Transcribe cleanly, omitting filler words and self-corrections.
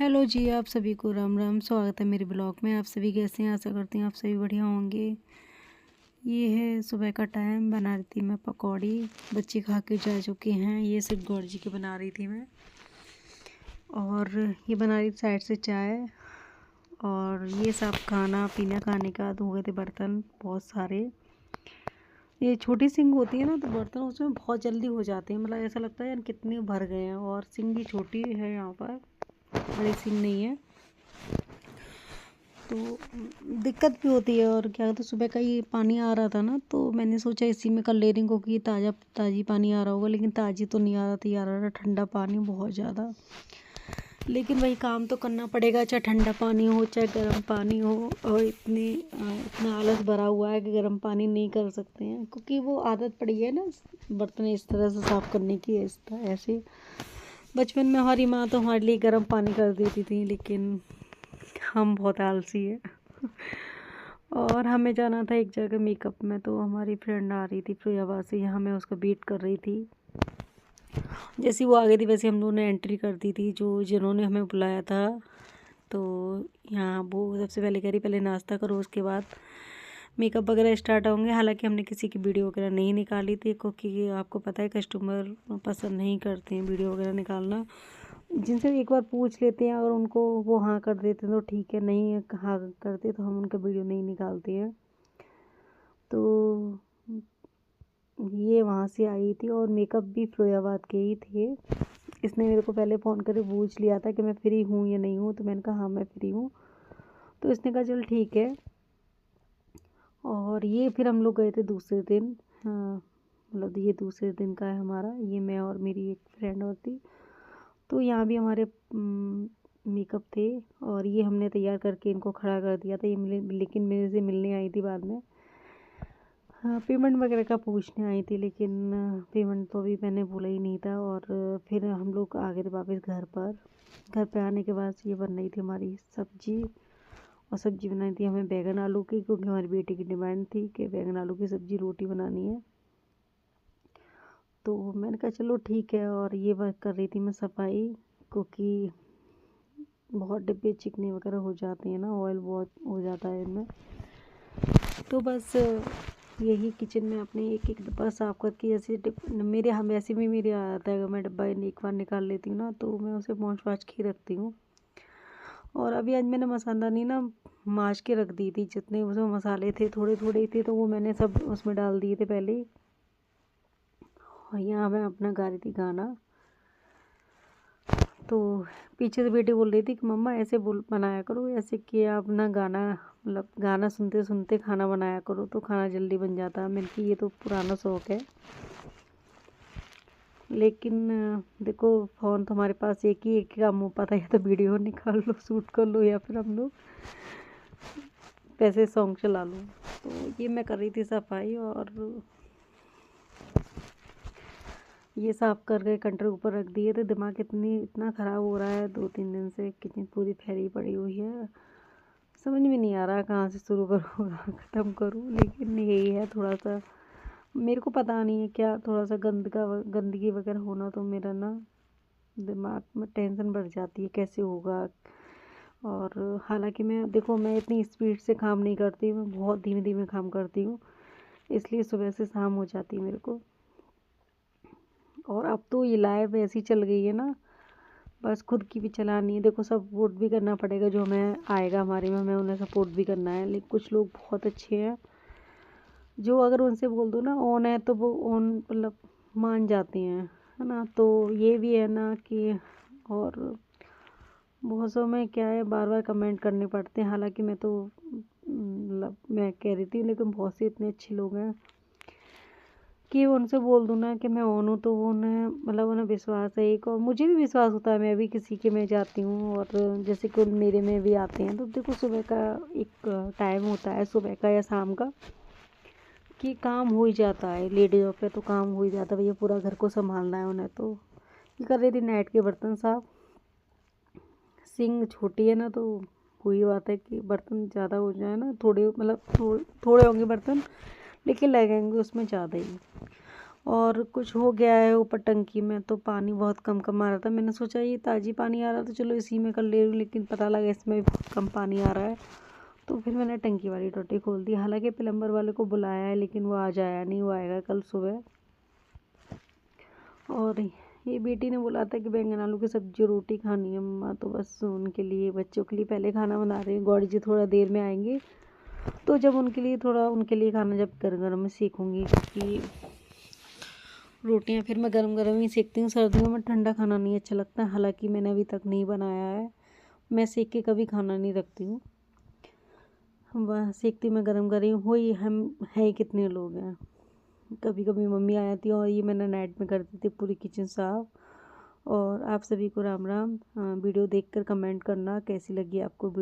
Hello जी, आप सभी को राम राम। स्वागत है मेरे ब्लॉग में। आप सभी कैसे हैं? आशा करती हूँ आप सभी बढ़िया होंगे। ये है सुबह का टाइम। बना रही थी मैं पकौड़ी। बच्चे खा के जा चुके हैं। ये सिर्फ गौर जी की बना रही थी मैं। और ये बना रही साइड से चाय। और ये सब खाना पीना खाने का धो गए थे बर्तन बहुत सारे। ये छोटी सिंक होती है ना, तो बर्तन उसमें बहुत जल्दी हो जाते हैं। मतलब ऐसा लगता है यार कितने भर गए हैं। और सिंक भी छोटी है, यहाँ पर बड़ी सिंक नहीं है, तो दिक्कत भी होती है। और क्या कहते, सुबह का ही पानी आ रहा था ना, तो मैंने सोचा इसी में कर ले रही हूँ, क्योंकि ताज़ी पानी आ रहा होगा। लेकिन ताज़ी तो नहीं आ रहा था, ये आ रहा था ठंडा पानी बहुत ज़्यादा। लेकिन वही काम तो करना पड़ेगा, चाहे ठंडा पानी हो चाहे गर्म पानी हो। और इतना आलस भरा हुआ है कि गर्म पानी नहीं कर सकते हैं, क्योंकि वो आदत पड़ी है ना बर्तन इस तरह से साफ़ करने की। इस तरह ऐसे बचपन में हमारी माँ तो हमारे लिए गर्म पानी कर देती थी, लेकिन हम बहुत आलसी है। और हमें जाना था एक जगह मेकअप में, तो हमारी फ्रेंड आ रही थी प्रियावासी, हमें उसका वेट कर रही थी। जैसी वो आ गई थी वैसे हम लोगों ने एंट्री कर दी थी, जिन्होंने हमें बुलाया था। तो यहाँ वो सबसे पहले कह रही पहले नाश्ता करो, उसके बाद मेकअप वगैरह स्टार्ट होंगे। हालांकि हमने किसी की वीडियो वगैरह नहीं निकाली थी, क्योंकि आपको पता है कस्टमर पसंद नहीं करते हैं वीडियो वगैरह निकालना। जिनसे एक बार पूछ लेते हैं, अगर उनको वो हाँ कर देते हैं तो ठीक है, नहीं हाँ करते तो हम उनका वीडियो नहीं निकालते हैं। तो ये वहाँ से आई थी और मेकअप भी फिरोजाबाद के ही थे। इसने मेरे को पहले फ़ोन करके पूछ लिया था कि मैं फ्री हूँ या नहीं हूँ, तो मैंने कहा हाँ मैं फ्री हूँ। तो इसने कहा चल ठीक है। और ये फिर हम लोग गए थे दूसरे दिन। हाँ, मतलब ये दूसरे दिन का है हमारा। ये मैं और मेरी एक फ्रेंड और थी। तो यहाँ भी हमारे मेकअप थे, और ये हमने तैयार करके इनको खड़ा कर दिया था। ये लेकिन मेरे से मिलने आई थी बाद में। हाँ, पेमेंट वगैरह का पूछने आई थी, लेकिन पेमेंट तो अभी मैंने बोला ही नहीं था। और फिर हम लोग आ गए थे वापस घर पर। घर पे आने के बाद ये बन रही थी हमारी सब्जी। और सब्जी बनाई थी हमें बैगन आलू की, क्योंकि हमारी बेटी की डिमांड थी कि बैगन आलू की सब्जी रोटी बनानी है। तो मैंने कहा चलो ठीक है। और ये वर्क कर रही थी मैं सफाई, क्योंकि बहुत डिब्बे चिकने वगैरह हो जाते हैं ना, ऑयल बहुत हो जाता है इनमें। तो बस यही किचन में अपने एक एक डब्बा साफ़ करके, जैसे मेरे हम वैसे भी मेरे आता है, अगर मैं डब्बा एक बार निकाल लेती हूँ ना, तो मैं उसे पहुँच पाँच के रखती हूँ। और अभी आज मैंने मसालादानी ना माश के रख दी थी। जितने उसमें मसाले थे थोड़े थोड़े थे, तो वो मैंने सब उसमें डाल दिए थे पहले ही। और यहाँ मैं अपना गा रही थी गाना। तो पीछे से बेटी बोल रही थी कि मम्मा ऐसे बोल बनाया करो, ऐसे कि आप ना गाना, मतलब गाना सुनते सुनते खाना बनाया करो, तो खाना जल्दी बन जाता है। मैंने कि ये तो पुराना शौक़ है। लेकिन देखो फ़ोन तो हमारे पास एक ही काम हो पाता है, या तो वीडियो निकाल लो शूट कर लो, या फिर हम लोग वैसे सॉन्ग चला लो। तो ये मैं कर रही थी सफाई। और ये साफ़ करके कंटर ऊपर रख दिए थे। दिमाग इतना ख़राब हो रहा है 2-3 दिन से, किचन पूरी फैली पड़ी हुई है। समझ में नहीं आ रहा कहाँ से शुरू करूँ कहाँ ख़त्म करूँ। लेकिन यही है, थोड़ा सा मेरे को पता नहीं है क्या, थोड़ा सा गंदगी वगैरह होना, तो मेरा ना दिमाग में टेंशन बढ़ जाती है कैसे होगा। और हालांकि मैं देखो, मैं इतनी स्पीड से काम नहीं करती, मैं बहुत धीमे धीमे काम करती हूँ, इसलिए सुबह से शाम हो जाती है मेरे को। और अब तो ये लाइव ऐसी चल गई है ना, बस खुद की भी चलानी है। देखो सपोर्ट भी करना पड़ेगा, जो हमें आएगा हमारे में, हमें उन्हें सपोर्ट भी करना है। लेकिन कुछ लोग बहुत अच्छे हैं, जो अगर उनसे बोल दो ना ऑन है, तो वो ऑन मतलब मान जाते हैं, है ना। तो ये भी है ना कि, और बहुत सौ में क्या है, बार बार कमेंट करने पड़ते हैं। हालांकि मैं तो मतलब मैं कह रही थी, लेकिन बहुत से इतने अच्छे लोग हैं कि उनसे बोल दूँ ना कि मैं ऑन हूँ, तो वो उन्हें मतलब उन्हें विश्वास है एक, और मुझे भी विश्वास होता है। मैं भी किसी के में जाती हूँ, और जैसे कि मेरे में भी आते हैं। तो देखो सुबह का एक टाइम होता है, सुबह का या शाम का, कि काम हो ही जाता है। लेडीज़ों पे तो काम हो ही जाता है, भैया पूरा घर को संभालना है उन्हें। तो ये कर रही थी नाइट के बर्तन साफ। सिंक छोटी है ना, तो वही बात है कि बर्तन ज़्यादा हो जाए ना, थोड़े मतलब थोड़े होंगे बर्तन, लेकिन लगेंगे उसमें ज़्यादा ही। और कुछ हो गया है ऊपर टंकी में, तो पानी बहुत कम कम आ रहा था। मैंने सोचा ये ताज़ी पानी आ रहा था, चलो इसी में कर ले लूँ, लेकिन पता लगा इसमें भी बहुत कम पानी आ रहा है। तो फिर मैंने टंकी वाली टोटी खोल दी। हालांकि प्लम्बर वाले को बुलाया है, लेकिन वो आज आया नहीं, वो आएगा कल सुबह। और ये बेटी ने बोला था कि बैंगन आलू की सब्जी रोटी खानी है मम्मा, तो बस उनके लिए, बच्चों के लिए पहले खाना बना रही हूँ। गौरी जी थोड़ा देर में आएंगे, तो जब उनके लिए खाना जब गर्म गर्म में सेकूँगी, क्योंकि रोटियां फिर मैं गर्म गर्म ही सेकती हूँ। सर्दियों में ठंडा खाना नहीं अच्छा लगता। हालांकि मैंने अभी तक नहीं बनाया है, मैं सेक के कभी खाना नहीं रखती हूँ, वह सेकती मैं गर्म गर्म। हो ही हम है कितने लोग हैं। कभी कभी मम्मी आ जाती है, और ये मैंने नाइट में कर दी थी पूरी किचन साफ। और आप सभी को राम राम। वीडियो देखकर कमेंट करना कैसी लगी आपको वीडियो।